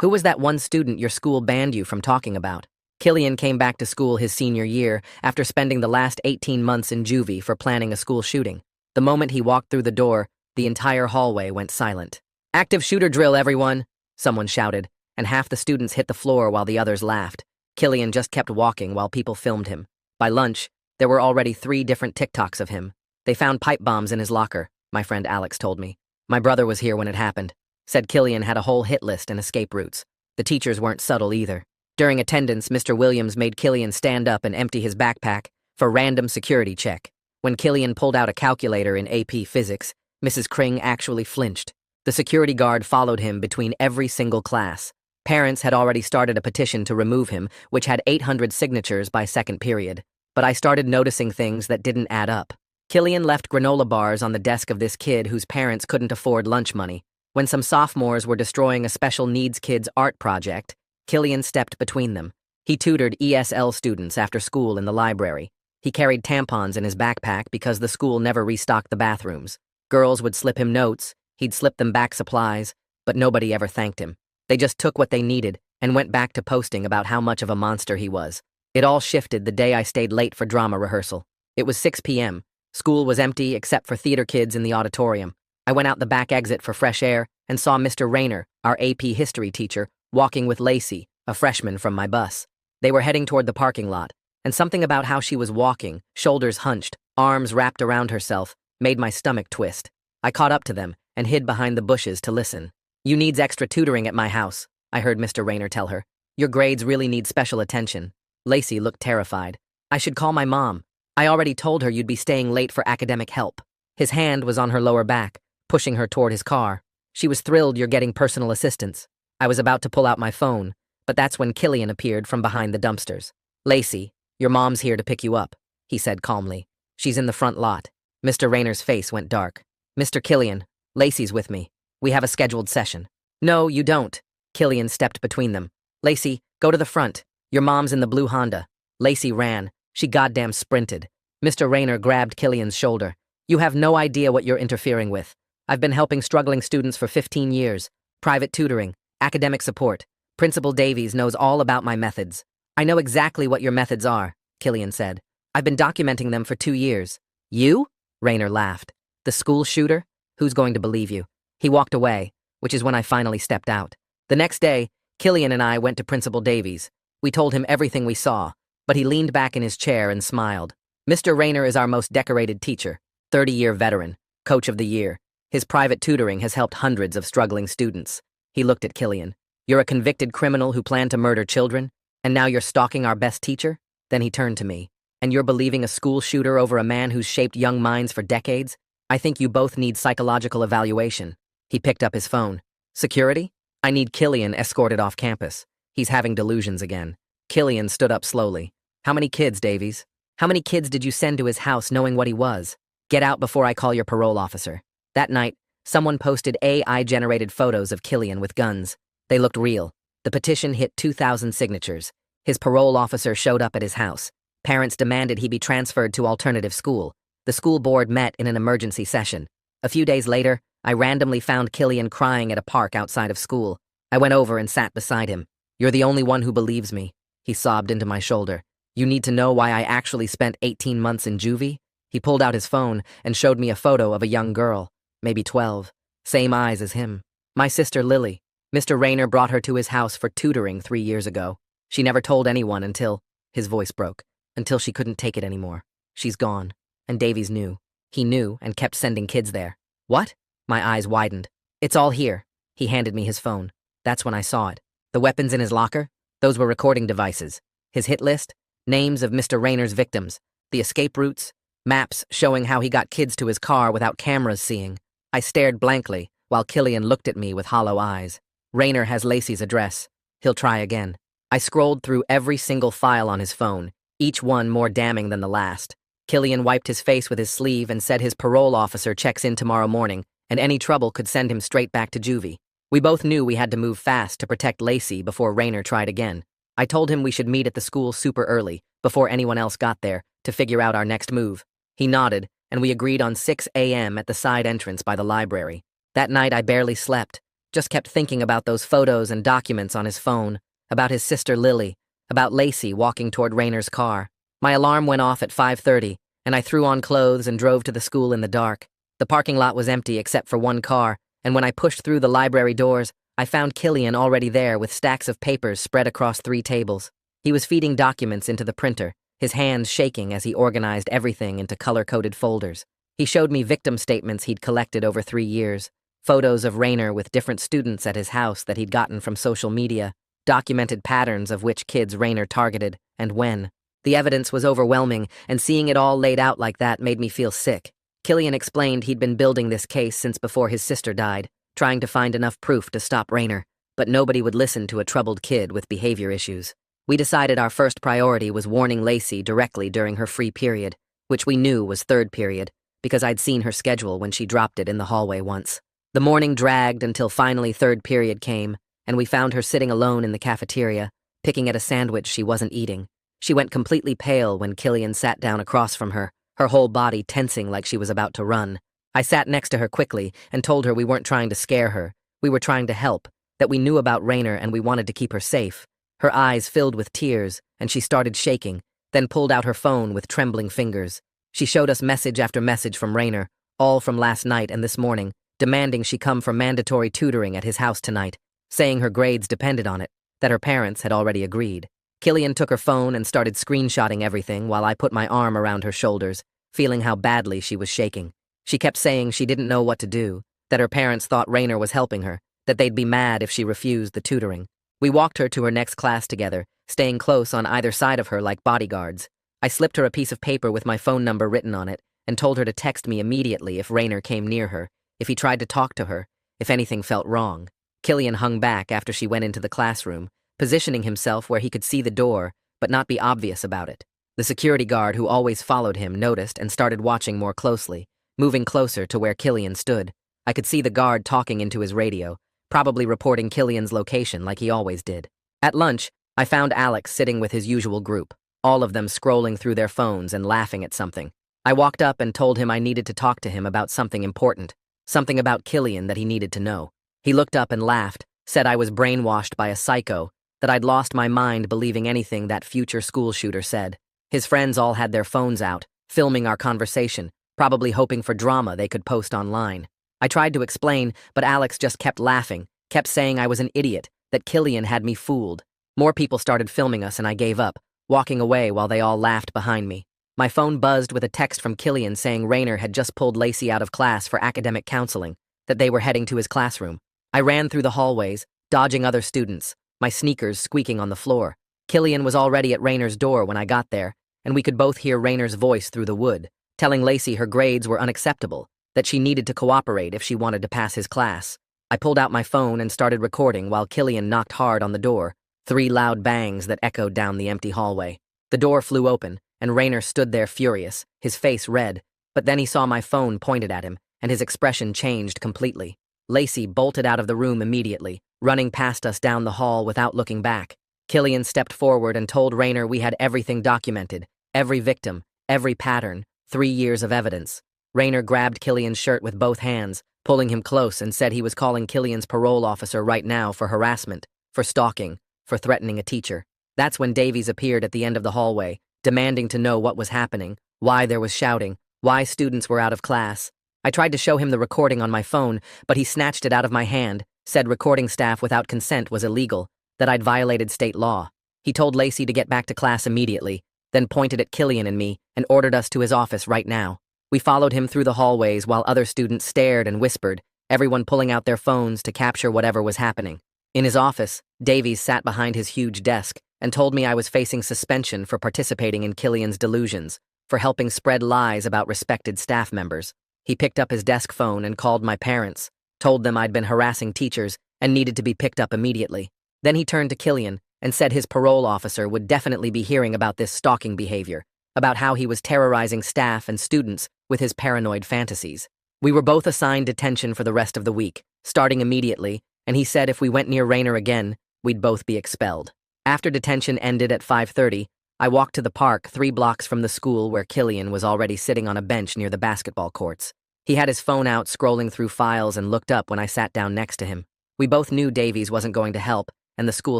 Who was that one student your school banned you from talking about? Killian came back to school his senior year after spending the last 18 months in juvie for planning a school shooting. The moment he walked through the door, the entire hallway went silent. "Active shooter drill, everyone!" someone shouted, and half the students hit the floor while the others laughed. Killian just kept walking while people filmed him. By lunch, there were already 3 different TikToks of him. They found pipe bombs in his locker, my friend Alex told me. "My brother was here when it happened," said Killian had a whole hit list and escape routes. The teachers weren't subtle either. During attendance, Mr. Williams made Killian stand up and empty his backpack for random security check. When Killian pulled out a calculator in AP Physics, Mrs. Kring actually flinched. The security guard followed him between every single class. Parents had already started a petition to remove him, which had 800 signatures by second period. But I started noticing things that didn't add up. Killian left granola bars on the desk of this kid whose parents couldn't afford lunch money. When some sophomores were destroying a special needs kid's art project, Killian stepped between them. He tutored ESL students after school in the library. He carried tampons in his backpack because the school never restocked the bathrooms. Girls would slip him notes, he'd slip them back supplies, but nobody ever thanked him. They just took what they needed and went back to posting about how much of a monster he was. It all shifted the day I stayed late for drama rehearsal. It was 6 p.m. School was empty except for theater kids in the auditorium. I went out the back exit for fresh air and saw Mr. Rayner, our AP history teacher, walking with Lacey, a freshman from my bus. They were heading toward the parking lot, and something about how she was walking, shoulders hunched, arms wrapped around herself, made my stomach twist. I caught up to them and hid behind the bushes to listen. "You needs extra tutoring at my house," I heard Mr. Rayner tell her. "Your grades really need special attention." Lacey looked terrified. "I should call my mom. I already told her you'd be staying late for academic help." His hand was on her lower back, pushing her toward his car. "She was thrilled you're getting personal assistance." I was about to pull out my phone, but that's when Killian appeared from behind the dumpsters. "Lacey, your mom's here to pick you up," he said calmly. "She's in the front lot." Mr. Rayner's face went dark. "Mr. Killian, Lacey's with me. We have a scheduled session." "No, you don't." Killian stepped between them. "Lacey, go to the front. Your mom's in the blue Honda." Lacey ran. She goddamn sprinted. Mr. Rayner grabbed Killian's shoulder. "You have no idea what you're interfering with. I've been helping struggling students for 15 years. Private tutoring, academic support. Principal Davies knows all about my methods." "I know exactly what your methods are," Killian said. "I've been documenting them for 2 years." "You?" Rayner laughed. "The school shooter? Who's going to believe you?" He walked away, which is when I finally stepped out. The next day, Killian and I went to Principal Davies. We told him everything we saw, but he leaned back in his chair and smiled. "Mr. Rayner is our most decorated teacher, 30-year veteran, coach of the year. His private tutoring has helped hundreds of struggling students." He looked at Killian. "You're a convicted criminal who planned to murder children, and now you're stalking our best teacher?" Then he turned to me. "And you're believing a school shooter over a man who's shaped young minds for decades? I think you both need psychological evaluation." He picked up his phone. "Security? I need Killian escorted off campus. He's having delusions again." Killian stood up slowly. "How many kids, Davies? How many kids did you send to his house knowing what he was? Get out before I call your parole officer." That night, someone posted AI-generated photos of Killian with guns. They looked real. The petition hit 2,000 signatures. His parole officer showed up at his house. Parents demanded he be transferred to alternative school. The school board met in an emergency session. A few days later, I randomly found Killian crying at a park outside of school. I went over and sat beside him. "You're the only one who believes me," he sobbed into my shoulder. "You need to know why I actually spent 18 months in juvie?" He pulled out his phone and showed me a photo of a young girl, maybe 12, same eyes as him. "My sister Lily. Mr. Rayner brought her to his house for tutoring 3 years ago. She never told anyone until," his voice broke, "until she couldn't take it anymore. She's gone." And Davies knew. He knew and kept sending kids there. "What?" My eyes widened. "It's all here." He handed me his phone. That's when I saw it. The weapons in his locker? Those were recording devices. His hit list? Names of Mr. Rayner's victims. The escape routes? Maps showing how he got kids to his car without cameras seeing. I stared blankly, while Killian looked at me with hollow eyes. "Rayner has Lacey's address. He'll try again." I scrolled through every single file on his phone, each one more damning than the last. Killian wiped his face with his sleeve and said his parole officer checks in tomorrow morning, and any trouble could send him straight back to juvie. We both knew we had to move fast to protect Lacey before Rayner tried again. I told him we should meet at the school super early, before anyone else got there, to figure out our next move. He nodded, and we agreed on 6 a.m. at the side entrance by the library. That night I barely slept, just kept thinking about those photos and documents on his phone, about his sister Lily, about Lacey walking toward Raynor's car. My alarm went off at 5:30, and I threw on clothes and drove to the school in the dark. The parking lot was empty except for one car, and when I pushed through the library doors, I found Killian already there with stacks of papers spread across 3 tables. He was feeding documents into the printer, his hands shaking as he organized everything into color-coded folders. He showed me victim statements he'd collected over 3 years, photos of Raynor with different students at his house that he'd gotten from social media, documented patterns of which kids Raynor targeted and when. The evidence was overwhelming, and seeing it all laid out like that made me feel sick. Killian explained he'd been building this case since before his sister died, trying to find enough proof to stop Raynor, but nobody would listen to a troubled kid with behavior issues. We decided our first priority was warning Lacey directly during her free period, which we knew was 3rd period, because I'd seen her schedule when she dropped it in the hallway once. The morning dragged until finally 3rd period came, and we found her sitting alone in the cafeteria, picking at a sandwich she wasn't eating. She went completely pale when Killian sat down across from her, her whole body tensing like she was about to run. I sat next to her quickly and told her we weren't trying to scare her, we were trying to help, that we knew about Raynor and we wanted to keep her safe. Her eyes filled with tears, and she started shaking, then pulled out her phone with trembling fingers. She showed us message after message from Raynor, all from last night and this morning, demanding she come for mandatory tutoring at his house tonight, saying her grades depended on it, that her parents had already agreed. Killian took her phone and started screenshotting everything while I put my arm around her shoulders, feeling how badly she was shaking. She kept saying she didn't know what to do, that her parents thought Raynor was helping her, that they'd be mad if she refused the tutoring. We walked her to her next class together, staying close on either side of her like bodyguards. I slipped her a piece of paper with my phone number written on it and told her to text me immediately if Raynor came near her, if he tried to talk to her, if anything felt wrong. Killian hung back after she went into the classroom, positioning himself where he could see the door, but not be obvious about it. The security guard who always followed him noticed and started watching more closely, moving closer to where Killian stood. I could see the guard talking into his radio, probably reporting Killian's location like he always did. At lunch, I found Alex sitting with his usual group, all of them scrolling through their phones and laughing at something. I walked up and told him I needed to talk to him about something important, something about Killian that he needed to know. He looked up and laughed, said I was brainwashed by a psycho, that I'd lost my mind believing anything that future school shooter said. His friends all had their phones out, filming our conversation, probably hoping for drama they could post online. I tried to explain, but Alex just kept laughing, kept saying I was an idiot, that Killian had me fooled. More people started filming us and I gave up, walking away while they all laughed behind me. My phone buzzed with a text from Killian saying Raynor had just pulled Lacey out of class for academic counseling, that they were heading to his classroom. I ran through the hallways, dodging other students, my sneakers squeaking on the floor. Killian was already at Raynor's door when I got there, and we could both hear Raynor's voice through the wood, telling Lacey her grades were unacceptable, that she needed to cooperate if she wanted to pass his class. I pulled out my phone and started recording while Killian knocked hard on the door, 3 loud bangs that echoed down the empty hallway. The door flew open, and Raynor stood there furious, his face red, but then he saw my phone pointed at him, and his expression changed completely. Lacey bolted out of the room immediately, running past us down the hall without looking back. Killian stepped forward and told Raynor we had everything documented, every victim, every pattern, 3 years of evidence. Raynor grabbed Killian's shirt with both hands, pulling him close, and said he was calling Killian's parole officer right now for harassment, for stalking, for threatening a teacher. That's when Davies appeared at the end of the hallway, demanding to know what was happening, why there was shouting, why students were out of class. I tried to show him the recording on my phone, but he snatched it out of my hand, said recording staff without consent was illegal, that I'd violated state law. He told Lacey to get back to class immediately, then pointed at Killian and me and ordered us to his office right now. We followed him through the hallways while other students stared and whispered, everyone pulling out their phones to capture whatever was happening. In his office, Davies sat behind his huge desk and told me I was facing suspension for participating in Killian's delusions, for helping spread lies about respected staff members. He picked up his desk phone and called my parents, told them I'd been harassing teachers and needed to be picked up immediately. Then he turned to Killian and said his parole officer would definitely be hearing about this stalking behavior, about how he was terrorizing staff and students with his paranoid fantasies. We were both assigned detention for the rest of the week, starting immediately, and he said if we went near Raynor again, we'd both be expelled. After detention ended at 5:30, I walked to the park 3 blocks from the school where Killian was already sitting on a bench near the basketball courts. He had his phone out scrolling through files and looked up when I sat down next to him. We both knew Davies wasn't going to help, and the school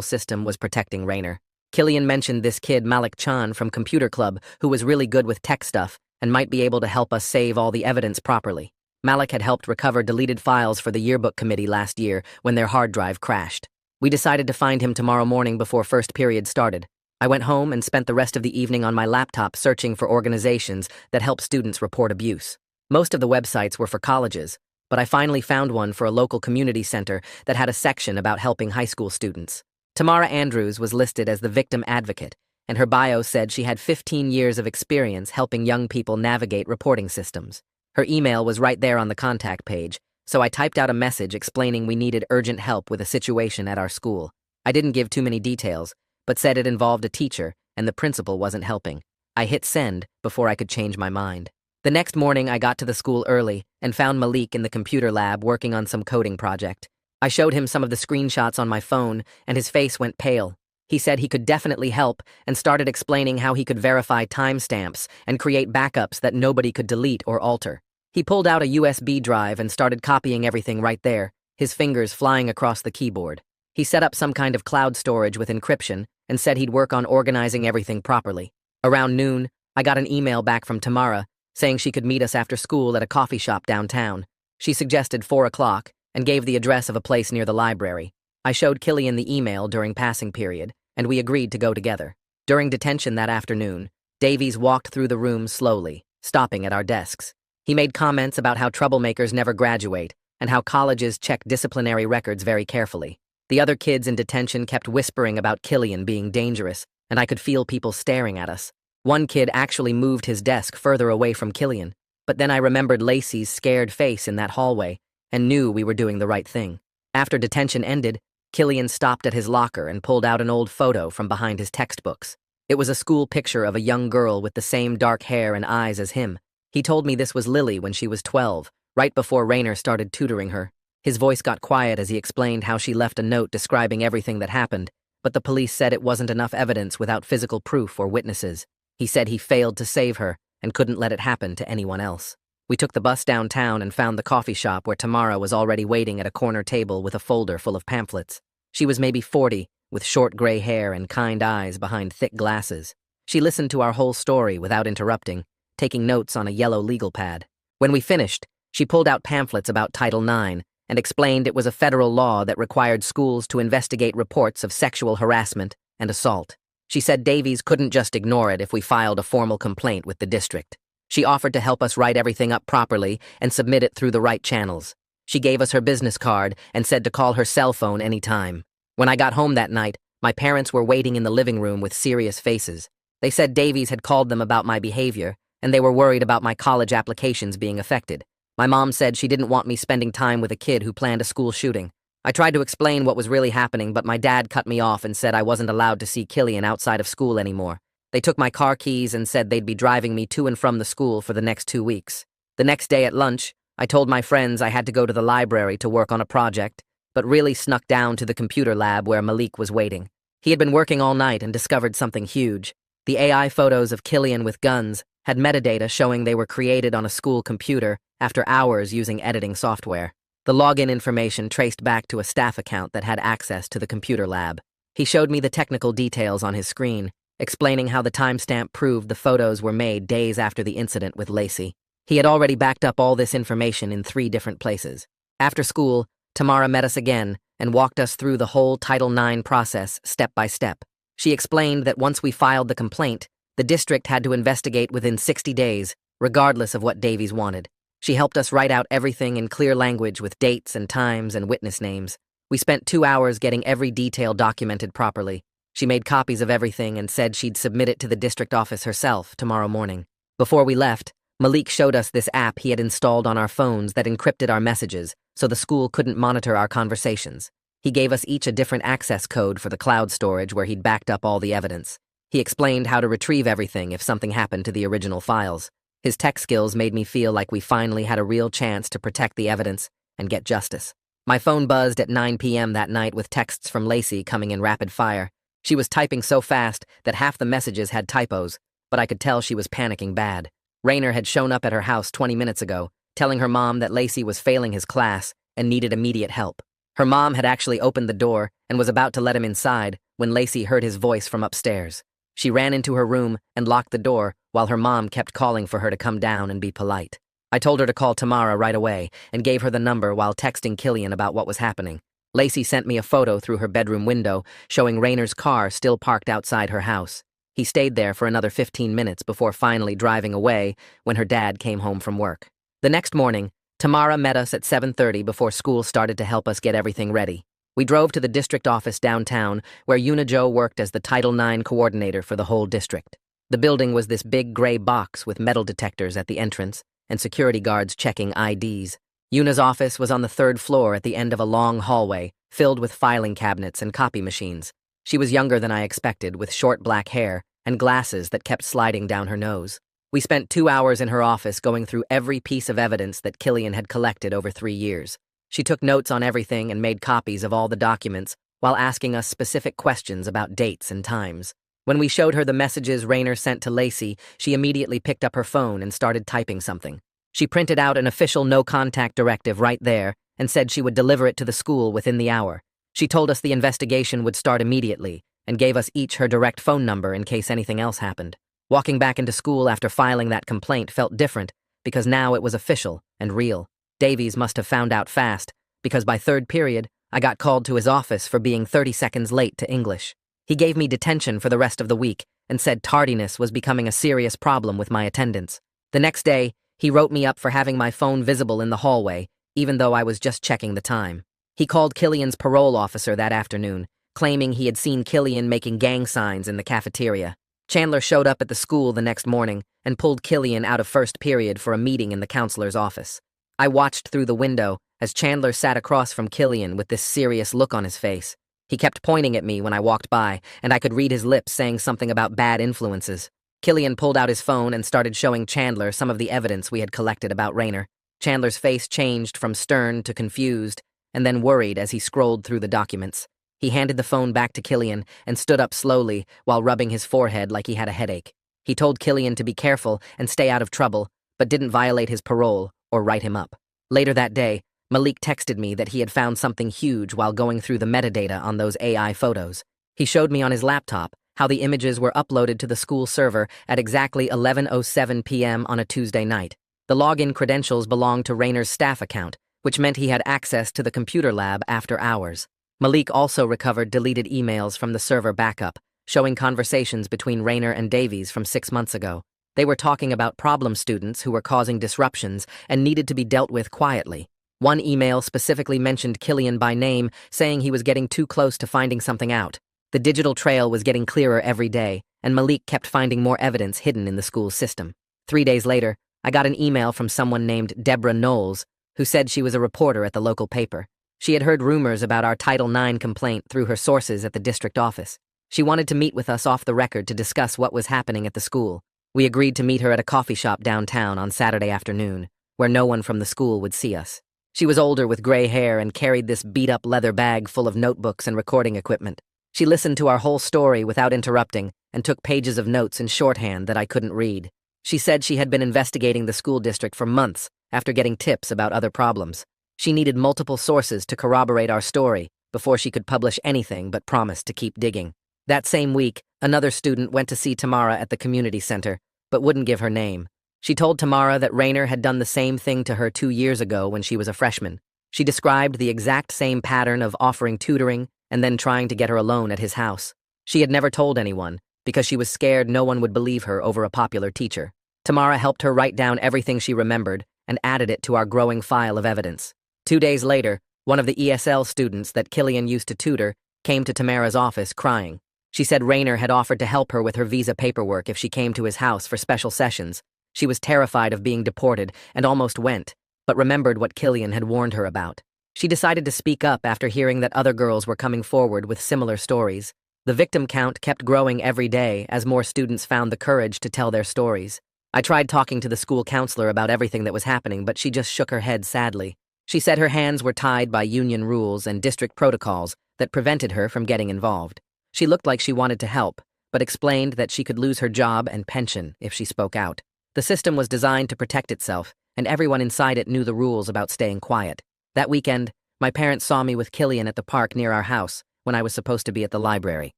system was protecting Rainer. Killian mentioned this kid Malik Chan from Computer Club who was really good with tech stuff and might be able to help us save all the evidence properly. Malik had helped recover deleted files for the yearbook committee last year when their hard drive crashed. We decided to find him tomorrow morning before first period started. I went home and spent the rest of the evening on my laptop searching for organizations that help students report abuse. Most of the websites were for colleges, but I finally found one for a local community center that had a section about helping high school students. Tamara Andrews was listed as the victim advocate, and her bio said she had 15 years of experience helping young people navigate reporting systems. Her email was right there on the contact page, so I typed out a message explaining we needed urgent help with a situation at our school. I didn't give too many details, but said it involved a teacher and the principal wasn't helping. I hit send before I could change my mind. The next morning, I got to the school early and found Malik in the computer lab working on some coding project. I showed him some of the screenshots on my phone, and his face went pale. He said he could definitely help and started explaining how he could verify timestamps and create backups that nobody could delete or alter. He pulled out a USB drive and started copying everything right there, his fingers flying across the keyboard. He set up some kind of cloud storage with encryption and said he'd work on organizing everything properly. Around noon, I got an email back from Tamara saying she could meet us after school at a coffee shop downtown. She suggested 4 o'clock and gave the address of a place near the library. I showed Killian the email during passing period, and we agreed to go together. During detention that afternoon, Davies walked through the room slowly, stopping at our desks. He made comments about how troublemakers never graduate and how colleges check disciplinary records very carefully. The other kids in detention kept whispering about Killian being dangerous, and I could feel people staring at us. One kid actually moved his desk further away from Killian, but then I remembered Lacey's scared face in that hallway and knew we were doing the right thing. After detention ended, Killian stopped at his locker and pulled out an old photo from behind his textbooks. It was a school picture of a young girl with the same dark hair and eyes as him. He told me this was Lily when she was 12, right before Rainer started tutoring her. His voice got quiet as he explained how she left a note describing everything that happened, but the police said it wasn't enough evidence without physical proof or witnesses. He said he failed to save her and couldn't let it happen to anyone else. We took the bus downtown and found the coffee shop where Tamara was already waiting at a corner table with a folder full of pamphlets. She was maybe 40, with short gray hair and kind eyes behind thick glasses. She listened to our whole story without interrupting, taking notes on a yellow legal pad. When we finished, she pulled out pamphlets about Title IX and explained it was a federal law that required schools to investigate reports of sexual harassment and assault. She said Davies couldn't just ignore it if we filed a formal complaint with the district. She offered to help us write everything up properly and submit it through the right channels. She gave us her business card and said to call her cell phone anytime. When I got home that night, my parents were waiting in the living room with serious faces. They said Davies had called them about my behavior, and they were worried about my college applications being affected. My mom said she didn't want me spending time with a kid who planned a school shooting. I tried to explain what was really happening, but my dad cut me off and said I wasn't allowed to see Killian outside of school anymore. They took my car keys and said they'd be driving me to and from the school for the next 2 weeks. The next day at lunch, I told my friends I had to go to the library to work on a project, but really snuck down to the computer lab where Malik was waiting. He had been working all night and discovered something huge. The AI photos of Killian with guns had metadata showing they were created on a school computer after hours using editing software. The login information traced back to a staff account that had access to the computer lab. He showed me the technical details on his screen, explaining how the timestamp proved the photos were made days after the incident with Lacey. He had already backed up all this information in 3 different places. After school, Tamara met us again and walked us through the whole Title IX process step by step. She explained that once we filed the complaint, the district had to investigate within 60 days, regardless of what Davies wanted. She helped us write out everything in clear language with dates and times and witness names. We spent 2 hours getting every detail documented properly. She made copies of everything and said she'd submit it to the district office herself tomorrow morning. Before we left, Malik showed us this app he had installed on our phones that encrypted our messages so the school couldn't monitor our conversations. He gave us each a different access code for the cloud storage where he'd backed up all the evidence. He explained how to retrieve everything if something happened to the original files. His tech skills made me feel like we finally had a real chance to protect the evidence and get justice. My phone buzzed at 9 p.m. that night with texts from Lacey coming in rapid fire. She was typing so fast that half the messages had typos, but I could tell she was panicking bad. Rainer had shown up at her house 20 minutes ago, telling her mom that Lacey was failing his class and needed immediate help. Her mom had actually opened the door and was about to let him inside when Lacey heard his voice from upstairs. She ran into her room and locked the door while her mom kept calling for her to come down and be polite. I told her to call Tamara right away and gave her the number while texting Killian about what was happening. Lacey sent me a photo through her bedroom window showing Raynor's car still parked outside her house. He stayed there for another 15 minutes before finally driving away when her dad came home from work. The next morning, Tamara met us at 7:30 before school started to help us get everything ready. We drove to the district office downtown where Unijo worked as the Title IX coordinator for the whole district. The building was this big gray box with metal detectors at the entrance and security guards checking IDs. Yuna's office was on the 3rd floor at the end of a long hallway filled with filing cabinets and copy machines. She was younger than I expected, with short black hair and glasses that kept sliding down her nose. We spent 2 hours in her office going through every piece of evidence that Killian had collected over 3 years. She took notes on everything and made copies of all the documents while asking us specific questions about dates and times. When we showed her the messages Raynor sent to Lacey, she immediately picked up her phone and started typing something. She printed out an official no-contact directive right there and said she would deliver it to the school within the hour. She told us the investigation would start immediately and gave us each her direct phone number in case anything else happened. Walking back into school after filing that complaint felt different because now it was official and real. Davies must have found out fast because by 3rd period, I got called to his office for being 30 seconds late to English. He gave me detention for the rest of the week and said tardiness was becoming a serious problem with my attendance. The next day, he wrote me up for having my phone visible in the hallway, even though I was just checking the time. He called Killian's parole officer that afternoon, claiming he had seen Killian making gang signs in the cafeteria. Chandler showed up at the school the next morning and pulled Killian out of 1st period for a meeting in the counselor's office. I watched through the window as Chandler sat across from Killian with this serious look on his face. He kept pointing at me when I walked by, and I could read his lips saying something about bad influences. Killian pulled out his phone and started showing Chandler some of the evidence we had collected about Raynor. Chandler's face changed from stern to confused, and then worried as he scrolled through the documents. He handed the phone back to Killian and stood up slowly while rubbing his forehead like he had a headache. He told Killian to be careful and stay out of trouble, but didn't violate his parole or write him up. Later that day, Malik texted me that he had found something huge while going through the metadata on those AI photos. He showed me on his laptop how the images were uploaded to the school server at exactly 11:07 p.m. on a Tuesday night. The login credentials belonged to Raynor's staff account, which meant he had access to the computer lab after hours. Malik also recovered deleted emails from the server backup, showing conversations between Raynor and Davies from 6 months ago. They were talking about problem students who were causing disruptions and needed to be dealt with quietly. One email specifically mentioned Killian by name, saying he was getting too close to finding something out. The digital trail was getting clearer every day, and Malik kept finding more evidence hidden in the school system. 3 days later, I got an email from someone named Deborah Knowles, who said she was a reporter at the local paper. She had heard rumors about our Title IX complaint through her sources at the district office. She wanted to meet with us off the record to discuss what was happening at the school. We agreed to meet her at a coffee shop downtown on Saturday afternoon, where no one from the school would see us. She was older with gray hair and carried this beat-up leather bag full of notebooks and recording equipment. She listened to our whole story without interrupting and took pages of notes in shorthand that I couldn't read. She said she had been investigating the school district for months after getting tips about other problems. She needed multiple sources to corroborate our story before she could publish anything, but promised to keep digging. That same week, another student went to see Tamara at the community center, but wouldn't give her name. She told Tamara that Raynor had done the same thing to her 2 years ago when she was a freshman. She described the exact same pattern of offering tutoring and then trying to get her alone at his house. She had never told anyone because she was scared no one would believe her over a popular teacher. Tamara helped her write down everything she remembered and added it to our growing file of evidence. 2 days later, one of the ESL students that Killian used to tutor came to Tamara's office crying. She said Raynor had offered to help her with her visa paperwork if she came to his house for special sessions. She was terrified of being deported and almost went, but remembered what Killian had warned her about. She decided to speak up after hearing that other girls were coming forward with similar stories. The victim count kept growing every day as more students found the courage to tell their stories. I tried talking to the school counselor about everything that was happening, but she just shook her head sadly. She said her hands were tied by union rules and district protocols that prevented her from getting involved. She looked like she wanted to help, but explained that she could lose her job and pension if she spoke out. The system was designed to protect itself, and everyone inside it knew the rules about staying quiet. That weekend, My parents saw me with Killian at the park near our house when I was supposed to be at the library.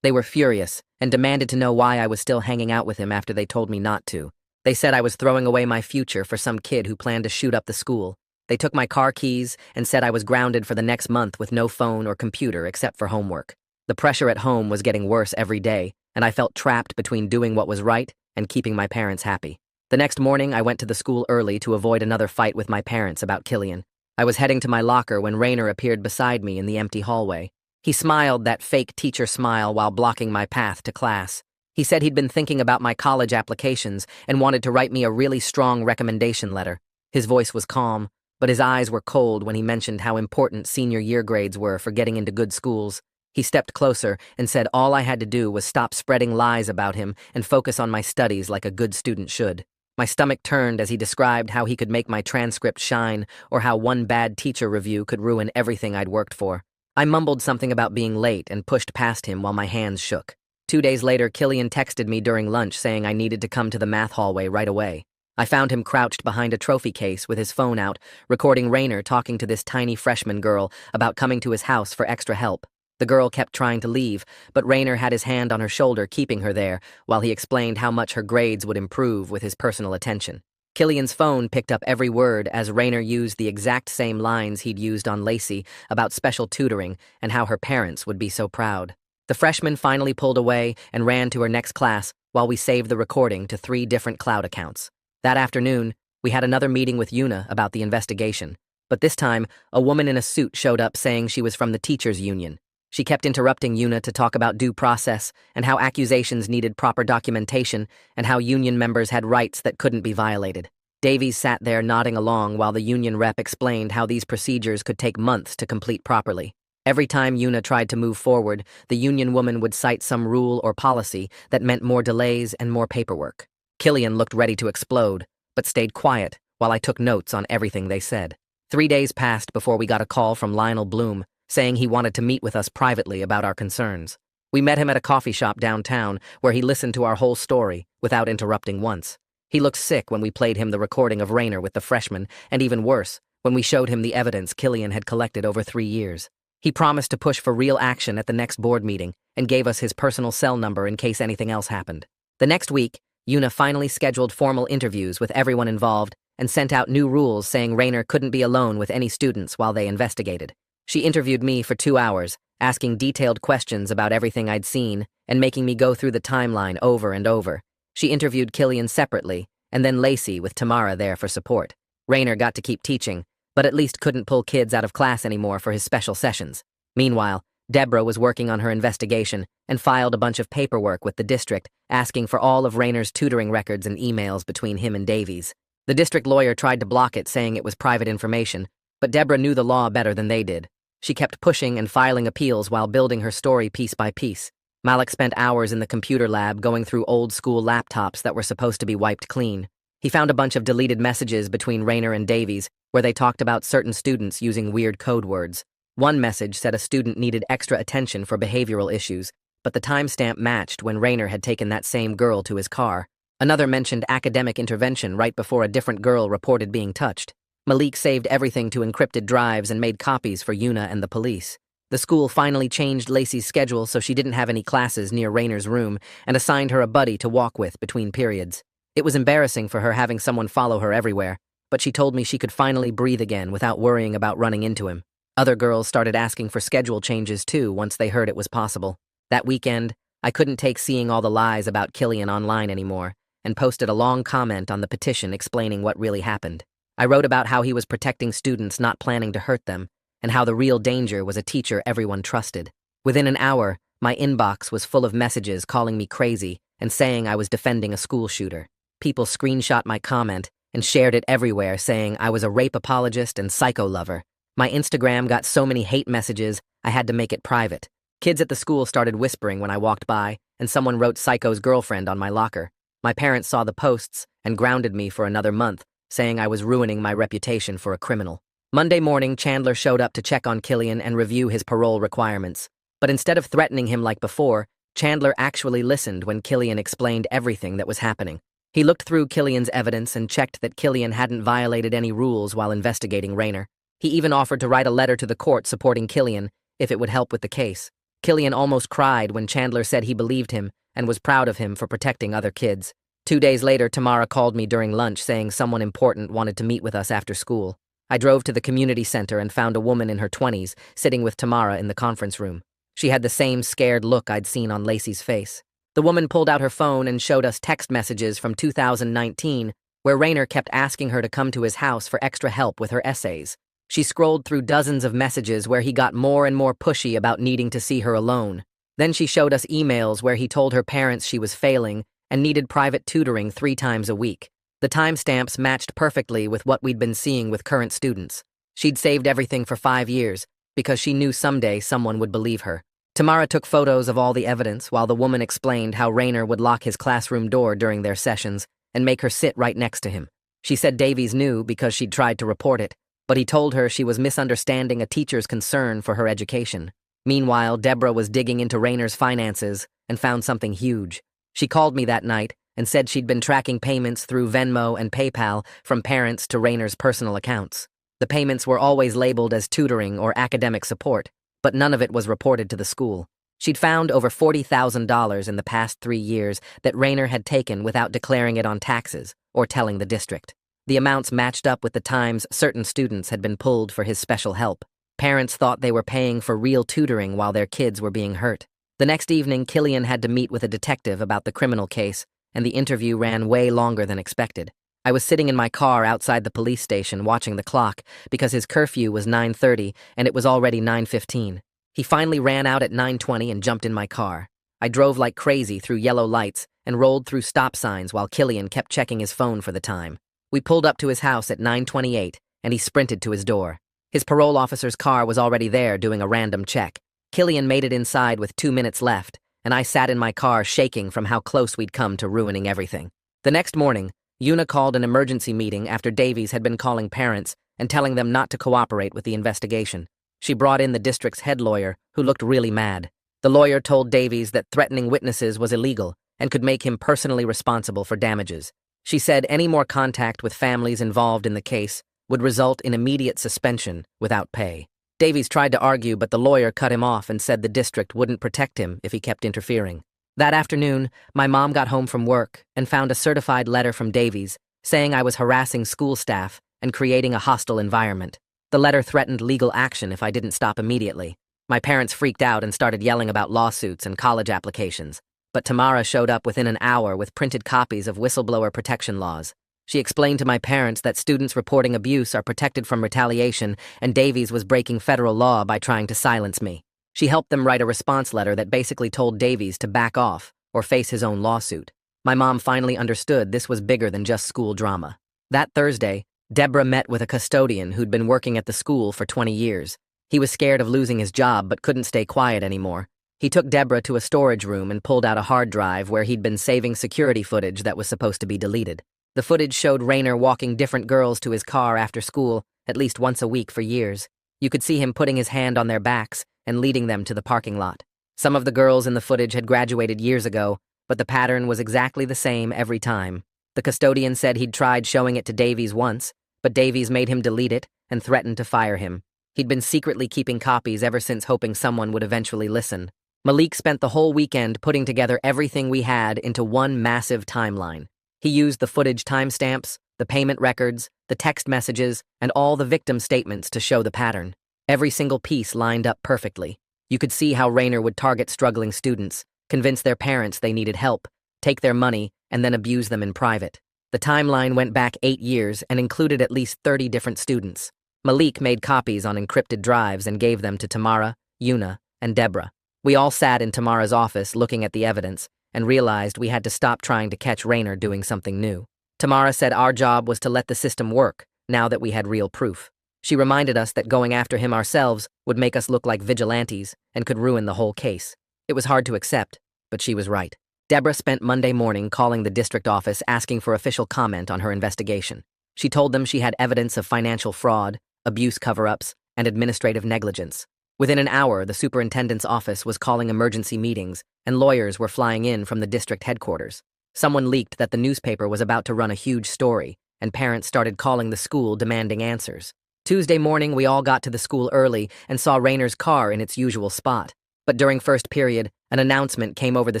They were furious and demanded to know why I was still hanging out with him after they told me not to. They said I was throwing away my future for some kid who planned to shoot up the school. They took my car keys and said I was grounded for the next month with no phone or computer except for homework. The pressure at home was getting worse every day, and I felt trapped between doing what was right and keeping my parents happy. The next morning, I went to the school early to avoid another fight with my parents about Killian. I was heading to my locker when Rainer appeared beside me in the empty hallway. He smiled that fake teacher smile while blocking my path to class. He said he'd been thinking about my college applications and wanted to write me a really strong recommendation letter. His voice was calm, but his eyes were cold when he mentioned how important senior year grades were for getting into good schools. He stepped closer and said all I had to do was stop spreading lies about him and focus on my studies like a good student should. My stomach turned as he described how he could make my transcript shine or how one bad teacher review could ruin everything I'd worked for. I mumbled something about being late and pushed past him while my hands shook. 2 days later, Killian texted me during lunch saying I needed to come to the math hallway right away. I found him crouched behind a trophy case with his phone out, recording Rainer talking to this tiny freshman girl about coming to his house for extra help. The girl kept trying to leave, but Rainer had his hand on her shoulder, keeping her there, while he explained how much her grades would improve with his personal attention. Killian's phone picked up every word as Rainer used the exact same lines he'd used on Lacey about special tutoring and how her parents would be so proud. The freshman finally pulled away and ran to her next class while we saved the recording to 3 different cloud accounts. That afternoon, we had another meeting with Una about the investigation, but this time, a woman in a suit showed up saying she was from the teachers' union. She kept interrupting Una to talk about due process and how accusations needed proper documentation and how union members had rights that couldn't be violated. Davies sat there nodding along while the union rep explained how these procedures could take months to complete properly. Every time Una tried to move forward, the union woman would cite some rule or policy that meant more delays and more paperwork. Killian looked ready to explode, but stayed quiet while I took notes on everything they said. 3 days passed before we got a call from Lionel Bloom, saying he wanted to meet with us privately about our concerns. We met him at a coffee shop downtown where he listened to our whole story without interrupting once. He looked sick when we played him the recording of Rainer with the freshman, and even worse, when we showed him the evidence Killian had collected over 3 years. He promised to push for real action at the next board meeting and gave us his personal cell number in case anything else happened. The next week, Una finally scheduled formal interviews with everyone involved and sent out new rules saying Rainer couldn't be alone with any students while they investigated. She interviewed me for 2 hours, asking detailed questions about everything I'd seen and making me go through the timeline over and over. She interviewed Killian separately, and then Lacey with Tamara there for support. Rainer got to keep teaching, but at least couldn't pull kids out of class anymore for his special sessions. Meanwhile, Deborah was working on her investigation and filed a bunch of paperwork with the district, asking for all of Rainer's tutoring records and emails between him and Davies. The district lawyer tried to block it, saying it was private information, but Deborah knew the law better than they did. She kept pushing and filing appeals while building her story piece by piece. Malik spent hours in the computer lab going through old-school laptops that were supposed to be wiped clean. He found a bunch of deleted messages between Rainer and Davies where they talked about certain students using weird code words. One message said a student needed extra attention for behavioral issues, but the timestamp matched when Rainer had taken that same girl to his car. Another mentioned academic intervention right before a different girl reported being touched. Malik saved everything to encrypted drives and made copies for Una and the police. The school finally changed Lacey's schedule so she didn't have any classes near Rainer's room and assigned her a buddy to walk with between periods. It was embarrassing for her having someone follow her everywhere, but she told me she could finally breathe again without worrying about running into him. Other girls started asking for schedule changes too once they heard it was possible. That weekend, I couldn't take seeing all the lies about Killian online anymore and posted a long comment on the petition explaining what really happened. I wrote about how he was protecting students not planning to hurt them, and how the real danger was a teacher everyone trusted. Within an hour, my inbox was full of messages calling me crazy and saying I was defending a school shooter. People screenshot my comment and shared it everywhere saying I was a rape apologist and psycho lover. My Instagram got so many hate messages, I had to make it private. Kids at the school started whispering when I walked by, and someone wrote Psycho's girlfriend on my locker. My parents saw the posts and grounded me for another month, saying I was ruining my reputation for a criminal. Monday morning, Chandler showed up to check on Killian and review his parole requirements. But instead of threatening him like before, Chandler actually listened when Killian explained everything that was happening. He looked through Killian's evidence and checked that Killian hadn't violated any rules while investigating Rainer. He even offered to write a letter to the court supporting Killian if it would help with the case. Killian almost cried when Chandler said he believed him and was proud of him for protecting other kids. 2 days later, Tamara called me during lunch saying someone important wanted to meet with us after school. I drove to the community center and found a woman in her 20s sitting with Tamara in the conference room. She had the same scared look I'd seen on Lacey's face. The woman pulled out her phone and showed us text messages from 2019 where Rainer kept asking her to come to his house for extra help with her essays. She scrolled through dozens of messages where he got more and more pushy about needing to see her alone. Then she showed us emails where he told her parents she was failing and needed private tutoring 3 times a week. The timestamps matched perfectly with what we'd been seeing with current students. She'd saved everything for 5 years because she knew someday someone would believe her. Tamara took photos of all the evidence while the woman explained how Rainer would lock his classroom door during their sessions and make her sit right next to him. She said Davies knew because she'd tried to report it, but he told her she was misunderstanding a teacher's concern for her education. Meanwhile, Deborah was digging into Rainer's finances and found something huge. She called me that night and said she'd been tracking payments through Venmo and PayPal from parents to Rainer's personal accounts. The payments were always labeled as tutoring or academic support, but none of it was reported to the school. She'd found over $40,000 in the past 3 years that Rainer had taken without declaring it on taxes or telling the district. The amounts matched up with the times certain students had been pulled for his special help. Parents thought they were paying for real tutoring while their kids were being hurt. The next evening, Killian had to meet with a detective about the criminal case, and the interview ran way longer than expected. I was sitting in my car outside the police station watching the clock because his curfew was 9:30 and it was already 9:15. He finally ran out at 9:20 and jumped in my car. I drove like crazy through yellow lights and rolled through stop signs while Killian kept checking his phone for the time. We pulled up to his house at 9:28 and he sprinted to his door. His parole officer's car was already there doing a random check. Killian made it inside with 2 minutes left, and I sat in my car shaking from how close we'd come to ruining everything. The next morning, Una called an emergency meeting after Davies had been calling parents and telling them not to cooperate with the investigation. She brought in the district's head lawyer, who looked really mad. The lawyer told Davies that threatening witnesses was illegal and could make him personally responsible for damages. She said any more contact with families involved in the case would result in immediate suspension without pay. Davies tried to argue, but the lawyer cut him off and said the district wouldn't protect him if he kept interfering. That afternoon, my mom got home from work and found a certified letter from Davies saying I was harassing school staff and creating a hostile environment. The letter threatened legal action if I didn't stop immediately. My parents freaked out and started yelling about lawsuits and college applications. But Tamara showed up within an hour with printed copies of whistleblower protection laws. She explained to my parents that students reporting abuse are protected from retaliation, and Davies was breaking federal law by trying to silence me. She helped them write a response letter that basically told Davies to back off or face his own lawsuit. My mom finally understood this was bigger than just school drama. That Thursday, Deborah met with a custodian who'd been working at the school for 20 years. He was scared of losing his job but couldn't stay quiet anymore. He took Deborah to a storage room and pulled out a hard drive where he'd been saving security footage that was supposed to be deleted. The footage showed Rainer walking different girls to his car after school at least once a week for years. You could see him putting his hand on their backs and leading them to the parking lot. Some of the girls in the footage had graduated years ago, but the pattern was exactly the same every time. The custodian said he'd tried showing it to Davies once, but Davies made him delete it and threatened to fire him. He'd been secretly keeping copies ever since, hoping someone would eventually listen. Malik spent the whole weekend putting together everything we had into one massive timeline. He used the footage timestamps, the payment records, the text messages, and all the victim statements to show the pattern. Every single piece lined up perfectly. You could see how Rainer would target struggling students, convince their parents they needed help, take their money, and then abuse them in private. The timeline went back 8 years and included at least 30 different students. Malik made copies on encrypted drives and gave them to Tamara, Una, and Deborah. We all sat in Tamara's office looking at the evidence and realized we had to stop trying to catch Rainer doing something new. Tamara said our job was to let the system work now that we had real proof. She reminded us that going after him ourselves would make us look like vigilantes and could ruin the whole case. It was hard to accept, but she was right. Deborah spent Monday morning calling the district office asking for official comment on her investigation. She told them she had evidence of financial fraud, abuse cover-ups, and administrative negligence. Within an hour, the superintendent's office was calling emergency meetings, and lawyers were flying in from the district headquarters. Someone leaked that the newspaper was about to run a huge story, and parents started calling the school demanding answers. Tuesday morning, we all got to the school early and saw Raynor's car in its usual spot. But during first period, an announcement came over the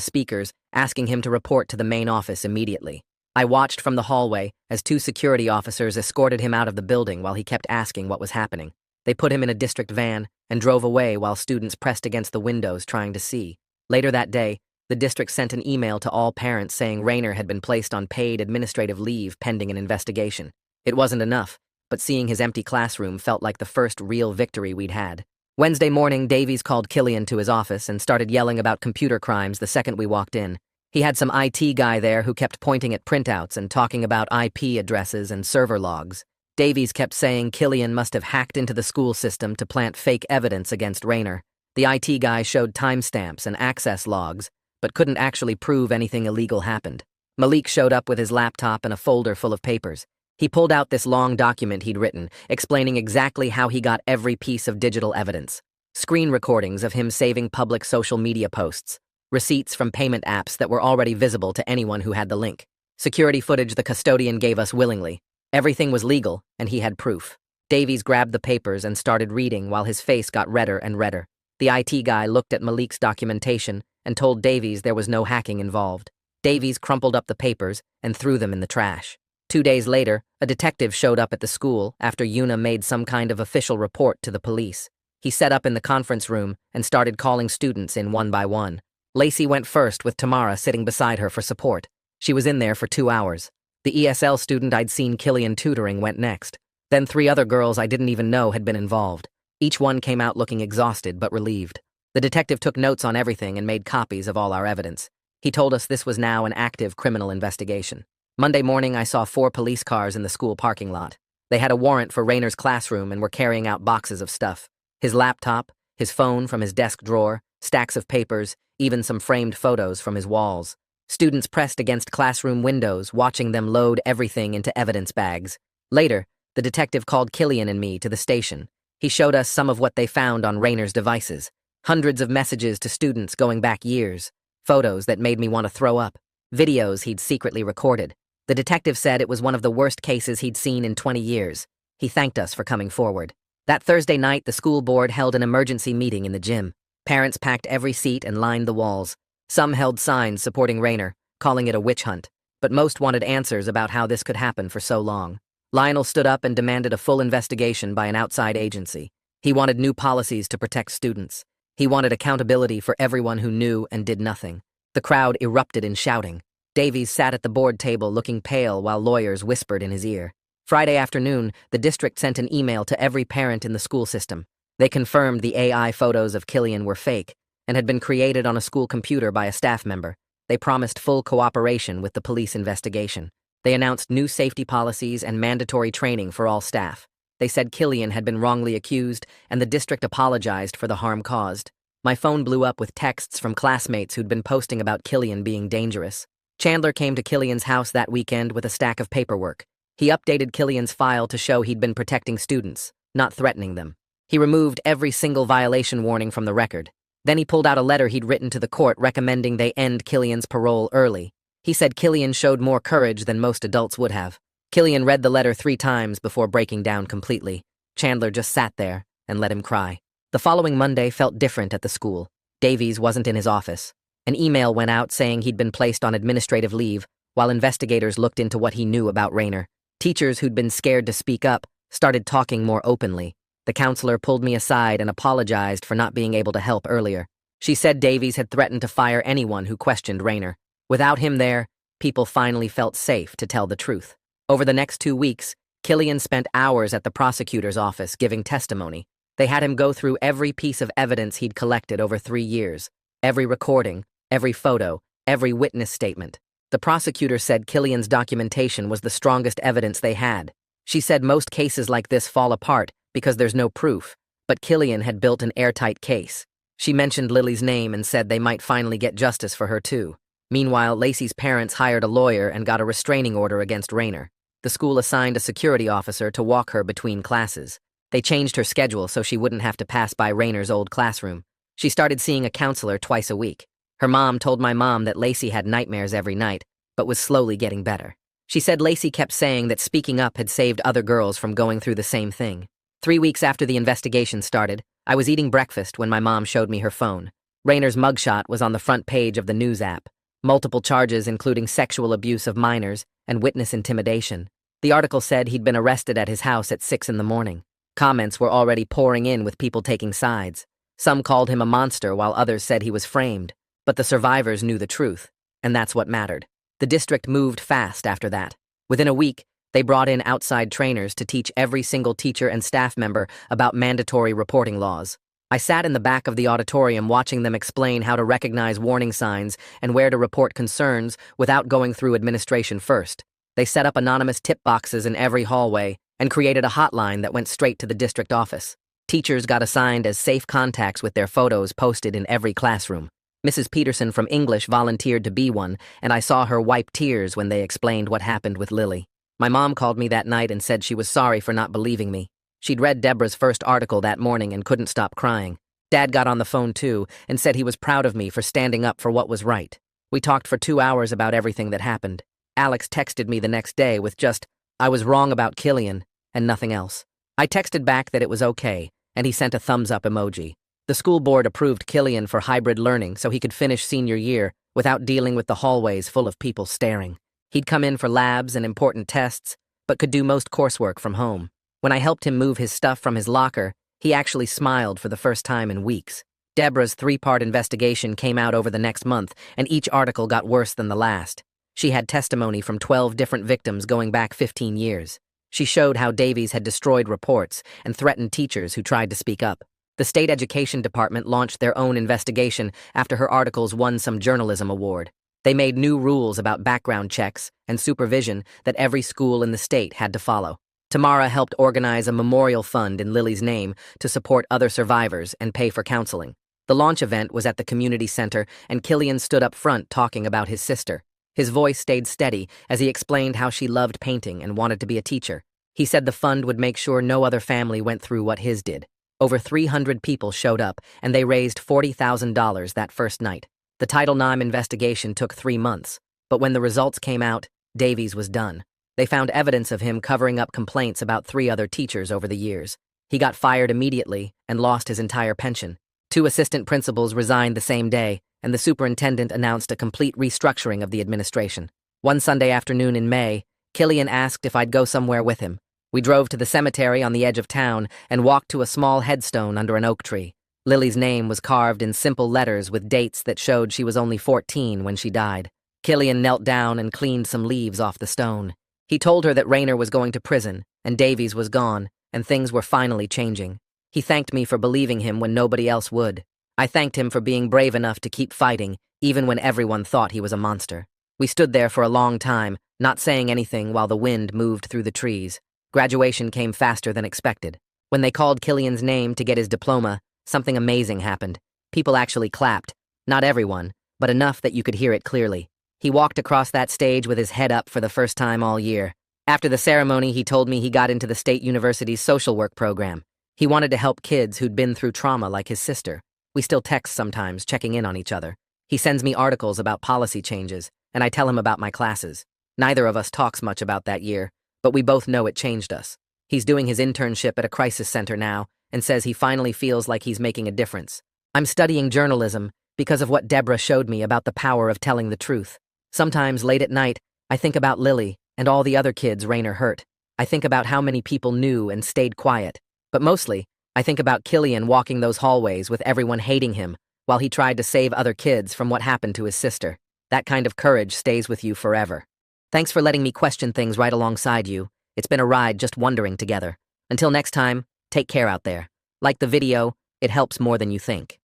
speakers asking him to report to the main office immediately. I watched from the hallway as 2 security officers escorted him out of the building while he kept asking what was happening. They put him in a district van and drove away while students pressed against the windows trying to see. Later that day, the district sent an email to all parents saying Raynor had been placed on paid administrative leave pending an investigation. It wasn't enough, but seeing his empty classroom felt like the first real victory we'd had. Wednesday morning, Davies called Killian to his office and started yelling about computer crimes the second we walked in. He had some IT guy there who kept pointing at printouts and talking about IP addresses and server logs. Davies kept saying Killian must have hacked into the school system to plant fake evidence against Raynor. The IT guy showed timestamps and access logs, but couldn't actually prove anything illegal happened. Malik showed up with his laptop and a folder full of papers. He pulled out this long document he'd written, explaining exactly how he got every piece of digital evidence. Screen recordings of him saving public social media posts. Receipts from payment apps that were already visible to anyone who had the link. Security footage the custodian gave us willingly. Everything was legal, and he had proof. Davies grabbed the papers and started reading while his face got redder and redder. The IT guy looked at Malik's documentation and told Davies there was no hacking involved. Davies crumpled up the papers and threw them in the trash. 2 days later, a detective showed up at the school after Yuna made some kind of official report to the police. He set up in the conference room and started calling students in one by one. Lacey went first with Tamara sitting beside her for support. She was in there for 2 hours. The ESL student I'd seen Killian tutoring went next. Then 3 other girls I didn't even know had been involved. Each one came out looking exhausted but relieved. The detective took notes on everything and made copies of all our evidence. He told us this was now an active criminal investigation. Monday morning, I saw 4 police cars in the school parking lot. They had a warrant for Raynor's classroom and were carrying out boxes of stuff. His laptop, his phone from his desk drawer, stacks of papers, even some framed photos from his walls. Students pressed against classroom windows, watching them load everything into evidence bags. Later, the detective called Killian and me to the station. He showed us some of what they found on Raynor's devices. Hundreds of messages to students going back years. Photos that made me want to throw up. Videos he'd secretly recorded. The detective said it was one of the worst cases he'd seen in 20 years. He thanked us for coming forward. That Thursday night, the school board held an emergency meeting in the gym. Parents packed every seat and lined the walls. Some held signs supporting Raynor, calling it a witch hunt, but most wanted answers about how this could happen for so long. Lionel stood up and demanded a full investigation by an outside agency. He wanted new policies to protect students. He wanted accountability for everyone who knew and did nothing. The crowd erupted in shouting. Davies sat at the board table looking pale while lawyers whispered in his ear. Friday afternoon, the district sent an email to every parent in the school system. They confirmed the AI photos of Killian were fake and had been created on a school computer by a staff member. They promised full cooperation with the police investigation. They announced new safety policies and mandatory training for all staff. They said Killian had been wrongly accused and the district apologized for the harm caused. My phone blew up with texts from classmates who'd been posting about Killian being dangerous. Chandler came to Killian's house that weekend with a stack of paperwork. He updated Killian's file to show he'd been protecting students, not threatening them. He removed every single violation warning from the record. Then he pulled out a letter he'd written to the court recommending they end Killian's parole early. He said Killian showed more courage than most adults would have. Killian read the letter 3 times before breaking down completely. Chandler just sat there and let him cry. The following Monday felt different at the school. Davies wasn't in his office. An email went out saying he'd been placed on administrative leave while investigators looked into what he knew about Raynor. Teachers who'd been scared to speak up started talking more openly. The counselor pulled me aside and apologized for not being able to help earlier. She said Davies had threatened to fire anyone who questioned Raynor. Without him there, people finally felt safe to tell the truth. Over the next 2 weeks, Killian spent hours at the prosecutor's office giving testimony. They had him go through every piece of evidence he'd collected over 3 years. Every recording, every photo, every witness statement. The prosecutor said Killian's documentation was the strongest evidence they had. She said most cases like this fall apart because there's no proof, but Killian had built an airtight case. She mentioned Lily's name and said they might finally get justice for her too. Meanwhile, Lacey's parents hired a lawyer and got a restraining order against Raynor. The school assigned a security officer to walk her between classes. They changed her schedule so she wouldn't have to pass by Raynor's old classroom. She started seeing a counselor twice a week. Her mom told my mom that Lacey had nightmares every night, but was slowly getting better. She said Lacey kept saying that speaking up had saved other girls from going through the same thing. 3 weeks after the investigation started, I was eating breakfast when my mom showed me her phone. Rayner's mugshot was on the front page of the news app. Multiple charges including sexual abuse of minors and witness intimidation. The article said he'd been arrested at his house at 6 in the morning. Comments were already pouring in with people taking sides. Some called him a monster while others said he was framed. But the survivors knew the truth, and that's what mattered. The district moved fast after that. Within a week, they brought in outside trainers to teach every single teacher and staff member about mandatory reporting laws. I sat in the back of the auditorium watching them explain how to recognize warning signs and where to report concerns without going through administration first. They set up anonymous tip boxes in every hallway and created a hotline that went straight to the district office. Teachers got assigned as safe contacts with their photos posted in every classroom. Mrs. Peterson from English volunteered to be one, and I saw her wipe tears when they explained what happened with Lily. My mom called me that night and said she was sorry for not believing me. She'd read Deborah's first article that morning and couldn't stop crying. Dad got on the phone too and said he was proud of me for standing up for what was right. We talked for 2 hours about everything that happened. Alex texted me the next day with just, "I was wrong about Killian," and nothing else. I texted back that it was okay, and he sent a thumbs-up emoji. The school board approved Killian for hybrid learning so he could finish senior year without dealing with the hallways full of people staring. He'd come in for labs and important tests, but could do most coursework from home. When I helped him move his stuff from his locker, he actually smiled for the first time in weeks. Deborah's 3-part investigation came out over the next month, and each article got worse than the last. She had testimony from 12 different victims going back 15 years. She showed how Davies had destroyed reports and threatened teachers who tried to speak up. The state education department launched their own investigation after her articles won some journalism award. They made new rules about background checks and supervision that every school in the state had to follow. Tamara helped organize a memorial fund in Lily's name to support other survivors and pay for counseling. The launch event was at the community center, and Killian stood up front talking about his sister. His voice stayed steady as he explained how she loved painting and wanted to be a teacher. He said the fund would make sure no other family went through what his did. Over 300 people showed up, and they raised $40,000 that first night. The Title IX investigation took 3 months, but when the results came out, Davies was done. They found evidence of him covering up complaints about 3 other teachers over the years. He got fired immediately and lost his entire pension. 2 assistant principals resigned the same day, and the superintendent announced a complete restructuring of the administration. One Sunday afternoon in May, Killian asked if I'd go somewhere with him. We drove to the cemetery on the edge of town and walked to a small headstone under an oak tree. Lily's name was carved in simple letters with dates that showed she was only 14 when she died. Killian knelt down and cleaned some leaves off the stone. He told her that Rayner was going to prison, and Davies was gone, and things were finally changing. He thanked me for believing him when nobody else would. I thanked him for being brave enough to keep fighting, even when everyone thought he was a monster. We stood there for a long time, not saying anything while the wind moved through the trees. Graduation came faster than expected. When they called Killian's name to get his diploma, something amazing happened. People actually clapped. Not everyone, but enough that you could hear it clearly. He walked across that stage with his head up for the first time all year. After the ceremony, he told me he got into the State University's social work program. He wanted to help kids who'd been through trauma like his sister. We still text sometimes, checking in on each other. He sends me articles about policy changes, and I tell him about my classes. Neither of us talks much about that year, but we both know it changed us. He's doing his internship at a crisis center now and says he finally feels like he's making a difference. I'm studying journalism because of what Deborah showed me about the power of telling the truth. Sometimes late at night, I think about Lily and all the other kids Rayner hurt. I think about how many people knew and stayed quiet. But mostly, I think about Killian walking those hallways with everyone hating him while he tried to save other kids from what happened to his sister. That kind of courage stays with you forever. Thanks for letting me question things right alongside you. It's been a ride just wondering together. Until next time, take care out there. Like the video, it helps more than you think.